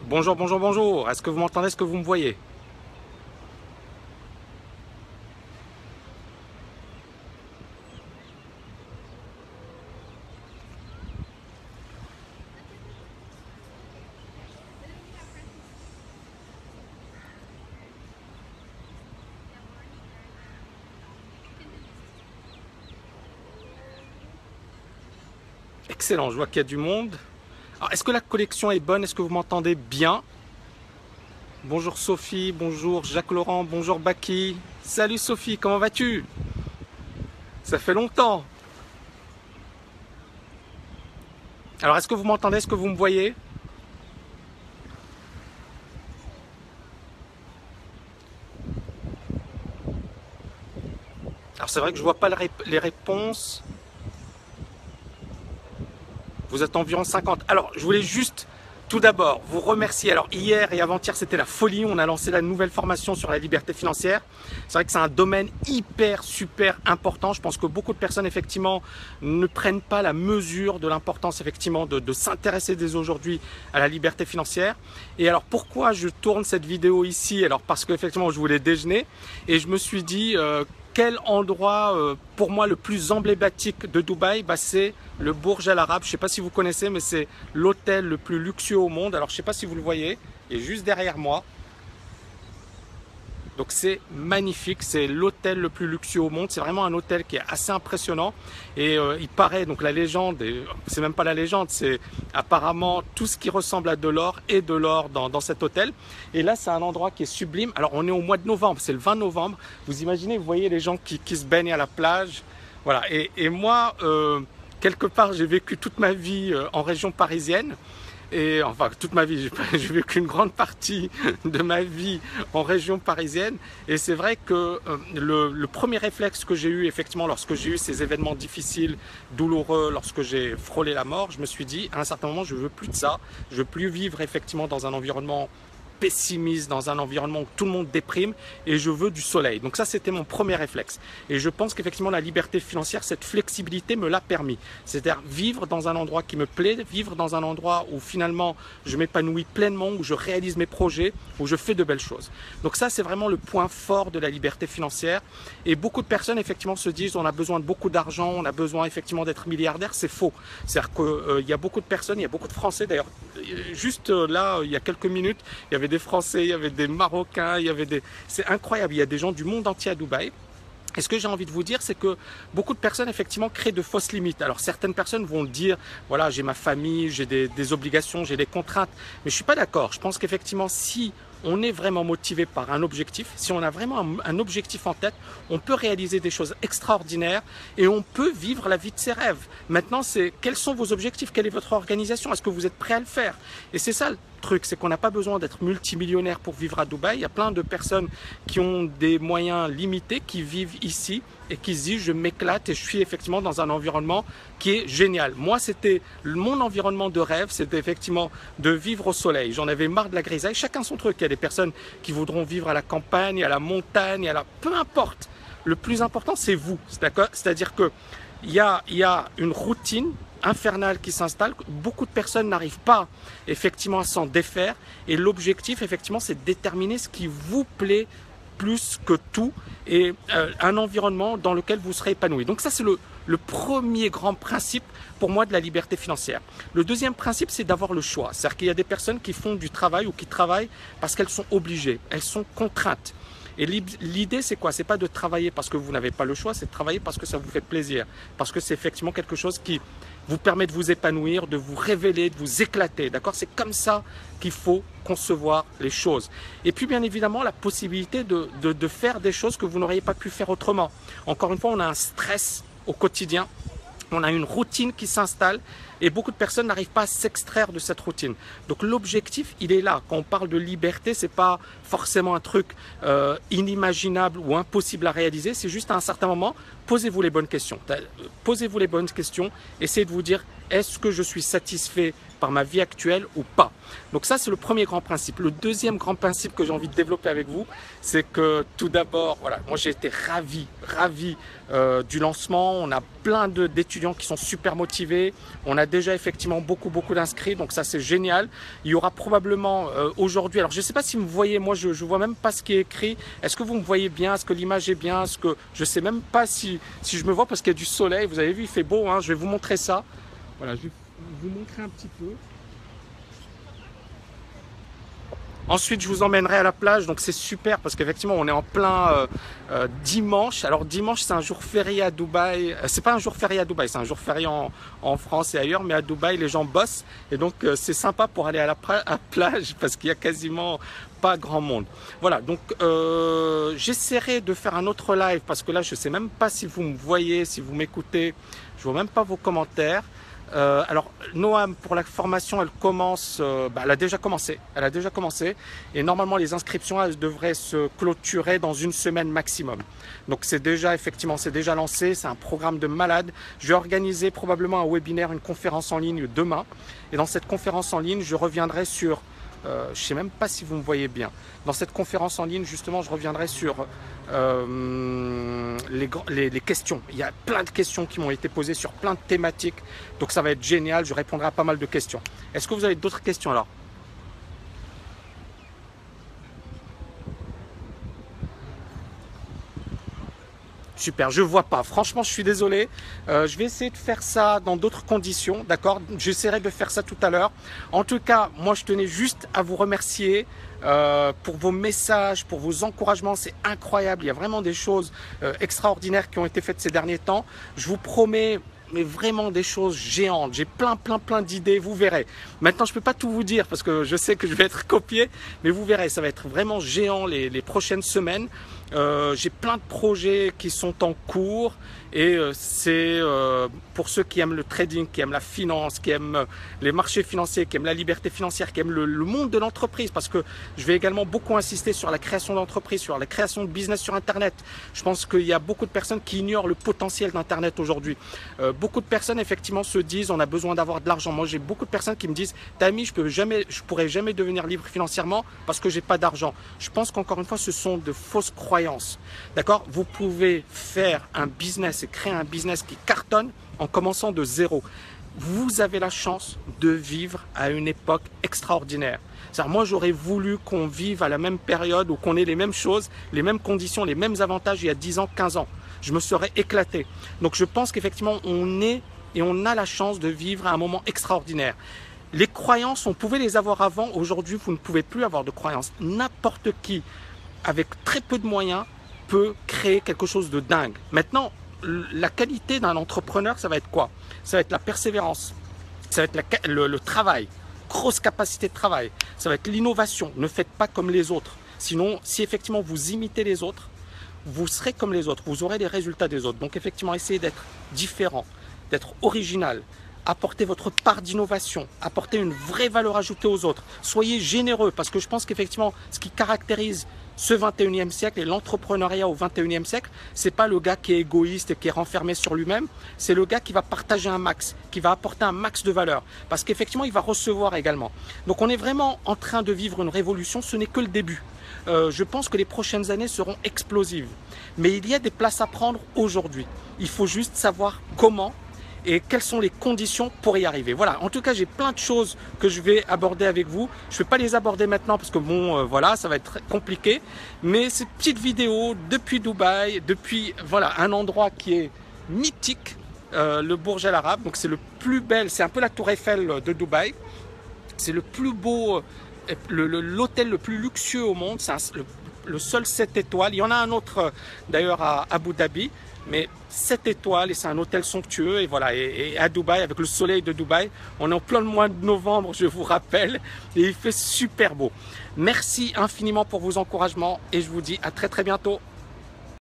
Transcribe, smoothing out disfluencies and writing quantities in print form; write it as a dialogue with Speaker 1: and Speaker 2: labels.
Speaker 1: Bonjour, bonjour, bonjour. Est-ce que vous m'entendez? Est-ce que vous me voyez? Excellent, je vois qu'il y a du monde. Alors, est-ce que la connexion est bonne? Est-ce que vous m'entendez bien? Bonjour Sophie, bonjour Jacques Laurent, bonjour Baki. Salut Sophie, comment vas-tu? Ça fait longtemps. Alors, est-ce que vous m'entendez? Est-ce que vous me voyez? Alors, c'est vrai que je vois pas les réponses. Vous êtes environ 50. Alors, je voulais juste tout d'abord vous remercier. Alors, hier et avant-hier, c'était la folie. On a lancé la nouvelle formation sur la liberté financière. C'est vrai que c'est un domaine hyper, super important. Je pense que beaucoup de personnes, effectivement, ne prennent pas la mesure de l'importance, effectivement, de s'intéresser dès aujourd'hui à la liberté financière. Et alors, pourquoi je tourne cette vidéo ici? Alors, parce qu'effectivement, je voulais déjeuner et je me suis dit, quel endroit pour moi le plus emblématique de Dubaï? C'est le Burj Al Arab. Je ne sais pas si vous connaissez, mais c'est l'hôtel le plus luxueux au monde. Alors je ne sais pas si vous le voyez, il est juste derrière moi. Donc c'est magnifique, c'est l'hôtel le plus luxueux au monde. C'est vraiment un hôtel qui est assez impressionnant. Et il paraît, donc la légende, c'est même pas la légende, c'est apparemment tout ce qui ressemble à de l'or et de l'or dans cet hôtel. Et là, c'est un endroit qui est sublime. Alors on est au mois de novembre, c'est le 20 novembre. Vous imaginez, vous voyez les gens qui se baignent à la plage. Voilà, et moi, quelque part, j'ai vécu toute ma vie en région parisienne. Et enfin, toute ma vie, j'ai vécu une grande partie de ma vie en région parisienne. Et c'est vrai que le premier réflexe que j'ai eu, effectivement, lorsque j'ai eu ces événements difficiles, douloureux, lorsque j'ai frôlé la mort, je me suis dit, à un certain moment, je veux plus de ça. Je veux plus vivre, effectivement, dans un environnement pessimiste, dans un environnement où tout le monde déprime, et je veux du soleil. Donc ça, c'était mon premier réflexe. Et je pense qu'effectivement, la liberté financière, cette flexibilité me l'a permis. C'est-à-dire vivre dans un endroit qui me plaît, vivre dans un endroit où finalement je m'épanouis pleinement, où je réalise mes projets, où je fais de belles choses. Donc ça, c'est vraiment le point fort de la liberté financière. Et beaucoup de personnes, effectivement, se disent on a besoin de beaucoup d'argent, on a besoin effectivement d'être milliardaire. C'est faux. C'est-à-dire qu'il y a beaucoup de personnes, il y a beaucoup de Français d'ailleurs. Juste là, il y a quelques minutes, il y avait des Français, il y avait des Marocains, il y avait des... C'est incroyable, il y a des gens du monde entier à Dubaï. Et ce que j'ai envie de vous dire, c'est que beaucoup de personnes, effectivement, créent de fausses limites. Alors, certaines personnes vont dire, voilà, j'ai ma famille, j'ai des obligations, j'ai des contraintes. Mais je ne suis pas d'accord. Je pense qu'effectivement, si on est vraiment motivé par un objectif, si on a vraiment un objectif en tête, on peut réaliser des choses extraordinaires et on peut vivre la vie de ses rêves. Maintenant, c'est quels sont vos objectifs? Quelle est votre organisation? Est-ce que vous êtes prêt à le faire? Et c'est ça le truc, c'est qu'on n'a pas besoin d'être multimillionnaire pour vivre à Dubaï. Il y a plein de personnes qui ont des moyens limités, qui vivent ici et qui se disent je m'éclate et je suis effectivement dans un environnement qui est génial. Moi, c'était mon environnement de rêve, c'était effectivement de vivre au soleil. J'en avais marre de la grisaille, chacun son truc. Il y a des personnes qui voudront vivre à la campagne, à la montagne, peu importe. Le plus important, c'est vous, c'est-à-dire que il y a une routine infernale qui s'installe. Beaucoup de personnes n'arrivent pas effectivement à s'en défaire. Et l'objectif, effectivement, c'est de déterminer ce qui vous plaît plus que tout et un environnement dans lequel vous serez épanoui. Donc ça, c'est le premier grand principe pour moi de la liberté financière. Le deuxième principe, c'est d'avoir le choix. C'est-à-dire qu'il y a des personnes qui font du travail ou qui travaillent parce qu'elles sont obligées, elles sont contraintes. Et l'idée, c'est quoi? C'est pas de travailler parce que vous n'avez pas le choix, c'est de travailler parce que ça vous fait plaisir, parce que c'est effectivement quelque chose qui vous permet de vous épanouir, de vous révéler, de vous éclater. D'accord? C'est comme ça qu'il faut concevoir les choses. Et puis, bien évidemment, la possibilité de faire des choses que vous n'auriez pas pu faire autrement. Encore une fois, on a un stress au quotidien. On a une routine qui s'installe et beaucoup de personnes n'arrivent pas à s'extraire de cette routine. Donc l'objectif, il est là. Quand on parle de liberté, c'est pas forcément un truc inimaginable ou impossible à réaliser. C'est juste à un certain moment, posez-vous les bonnes questions. Posez-vous les bonnes questions. Essayez de vous dire est-ce que je suis satisfait par ma vie actuelle ou pas? Donc ça, c'est le premier grand principe. Le deuxième grand principe que j'ai envie de développer avec vous, c'est que tout d'abord, voilà, moi j'ai été ravi du lancement. On a plein d'étudiants qui sont super motivés. On a déjà effectivement beaucoup d'inscrits, donc ça c'est génial. Il y aura probablement aujourd'hui, alors je ne sais pas si vous me voyez, moi je vois même pas ce qui est écrit. Est-ce que vous me voyez bien? Est-ce que l'image est bien? Est-ce que je sais même pas si je me vois parce qu'il y a du soleil. Vous avez vu, il fait beau, hein. Je vais vous montrer ça. Voilà, je vais vous montrer un petit peu. Ensuite, je vous emmènerai à la plage, donc c'est super parce qu'effectivement, on est en plein dimanche. Alors dimanche, c'est un jour férié à Dubaï. C'est pas un jour férié à Dubaï, c'est un jour férié en France et ailleurs, mais à Dubaï, les gens bossent et donc c'est sympa pour aller à la plage parce qu'il y a quasiment pas grand monde. Voilà, donc j'essaierai de faire un autre live parce que là, je sais même pas si vous me voyez, si vous m'écoutez. Je vois même pas vos commentaires. Alors Noam, pour la formation, elle commence, elle a déjà commencé. Elle a déjà commencé et normalement les inscriptions elles devraient se clôturer dans une semaine maximum. Donc c'est déjà effectivement, c'est déjà lancé. C'est un programme de malade. Je vais organiser probablement un webinaire, une conférence en ligne demain. Et dans cette conférence en ligne, je reviendrai sur je ne sais même pas si vous me voyez bien. Dans cette conférence en ligne, justement, je reviendrai sur les questions. Il y a plein de questions qui m'ont été posées sur plein de thématiques. Donc ça va être génial, je répondrai à pas mal de questions. Est-ce que vous avez d'autres questions alors? Super, je vois pas. Franchement, je suis désolé. Je vais essayer de faire ça dans d'autres conditions, d'accord? J'essaierai de faire ça tout à l'heure. En tout cas, moi, je tenais juste à vous remercier pour vos messages, pour vos encouragements. C'est incroyable. Il y a vraiment des choses extraordinaires qui ont été faites ces derniers temps. Je vous promets, mais vraiment des choses géantes. J'ai plein d'idées, vous verrez. Maintenant, je peux pas tout vous dire parce que je sais que je vais être copié, mais vous verrez, ça va être vraiment géant les prochaines semaines. J'ai plein de projets qui sont en cours et c'est pour ceux qui aiment le trading, qui aiment la finance, qui aiment les marchés financiers, qui aiment la liberté financière, qui aiment le monde de l'entreprise, parce que je vais également beaucoup insister sur la création d'entreprise, sur la création de business sur Internet. Je pense qu'il y a beaucoup de personnes qui ignorent le potentiel d'Internet aujourd'hui. Beaucoup de personnes effectivement se disent on a besoin d'avoir de l'argent. Moi j'ai beaucoup de personnes qui me disent Tammy, je pourrais jamais devenir libre financièrement parce que j'ai pas d'argent. Je pense qu'encore une fois ce sont de fausses croyances. D'accord? Vous pouvez faire un business et créer un business qui cartonne en commençant de zéro. Vous avez la chance de vivre à une époque extraordinaire. Moi, j'aurais voulu qu'on vive à la même période ou qu'on ait les mêmes choses, les mêmes conditions, les mêmes avantages il y a 10 ans, 15 ans. Je me serais éclaté. Donc, je pense qu'effectivement, on est et on a la chance de vivre à un moment extraordinaire. Les croyances, on pouvait les avoir avant. Aujourd'hui, vous ne pouvez plus avoir de croyances. N'importe qui, avec très peu de moyens, peut créer quelque chose de dingue. Maintenant, la qualité d'un entrepreneur, ça va être quoi? Ça va être la persévérance, ça va être le travail, grosse capacité de travail, ça va être l'innovation. Ne faites pas comme les autres. Sinon, si effectivement vous imitez les autres, vous serez comme les autres, vous aurez les résultats des autres. Donc effectivement, essayez d'être différent, d'être original. Apportez votre part d'innovation, apportez une vraie valeur ajoutée aux autres. Soyez généreux parce que je pense qu'effectivement, ce qui caractérise ce 21e siècle et l'entrepreneuriat au 21e siècle, c'est pas le gars qui est égoïste et qui est renfermé sur lui-même, c'est le gars qui va partager un max, qui va apporter un max de valeur parce qu'effectivement, il va recevoir également. Donc, on est vraiment en train de vivre une révolution, ce n'est que le début. Je pense que les prochaines années seront explosives. Mais il y a des places à prendre aujourd'hui. Il faut juste savoir comment et quelles sont les conditions pour y arriver. Voilà, en tout cas, j'ai plein de choses que je vais aborder avec vous. Je ne vais pas les aborder maintenant parce que bon, voilà, ça va être compliqué. Mais ces petites vidéos depuis Dubaï, depuis voilà, un endroit qui est mythique, le Burj Al Arab. Donc c'est le plus bel, c'est un peu la tour Eiffel de Dubaï. C'est le plus beau, l'hôtel le plus luxueux au monde. C'est le seul 7 étoiles. Il y en a un autre d'ailleurs à Abu Dhabi. Mais 7 étoiles et c'est un hôtel somptueux et voilà, et à Dubaï, avec le soleil de Dubaï, on est en plein mois de novembre, je vous rappelle, et il fait super beau. Merci infiniment pour vos encouragements et je vous dis à très bientôt.